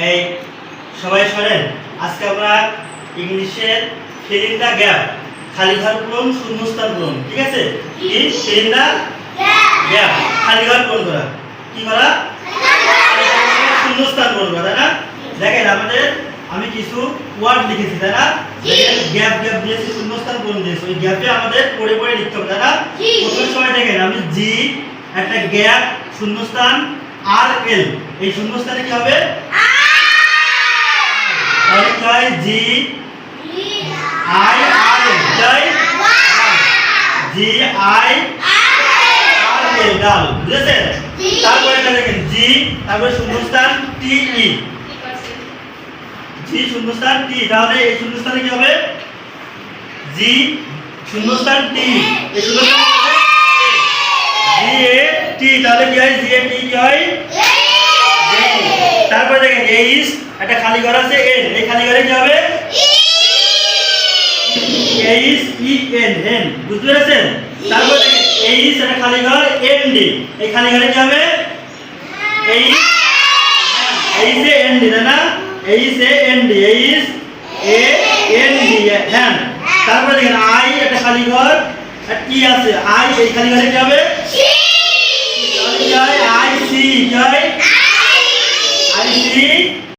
এই সবাই শোনেন, আজকে আমরা ইংলিশের fill in the gap, খালি ঘর পূরণ, শূন্যস্থান পূরণ। ঠিক আছে? কি fill in the gap, খালি ঘর পূরণ করা। কি করা? শূন্যস্থান পূরণ করা, তাই না? দেখেন আমাদের আমি কিছু ওয়ার্ড লিখেছি, তাই না? দেখেন গ্যাপ গ্যাপ দিয়েছি, শূন্যস্থান পূরণ দিয়েছি। ওই গ্যাপে আমাদের পড়ে পড়ে লিখতে হবে, তাই না? প্রথম সময় দেখেন আমি জি একটা গ্যাপ শূন্যস্থান আর এল, এই শূন্যস্থানে কি হবে? তাহলে কি হয়? জি আই আর এল, তাই জি আই আর এল, ডাল। বুঝেছেন? তারপরে দেখেন জি, তারপরে শূন্যস্থান টি ই, জি শূন্যস্থান টি, তাহলে এই শূন্যস্থানে কি হবে? জি শূন্যস্থান টি, এই শূন্যস্থানে কি হবে? জি এ টি, তাহলে কি হয়? জি এ টি কি হয়? তারপরে দেখেন এইচ একটা খালি ঘর আছে এন, এই খালি ঘরে কি হবে? H E N, N. বুঝতে পেরেছেন? তারপরে দেখেন এইচ একটা খালি ঘর এন ডি, এই খালি ঘরে কি হবে? H H A N D, তাই না? H A N D, H A N D, হ্যাঁ। তারপরে দেখেন আই একটা খালি ঘর আর ই আছে, আই এই খালি ঘরে কি হবে? তাহলে কি হয়? আই সি, কি হয়? I C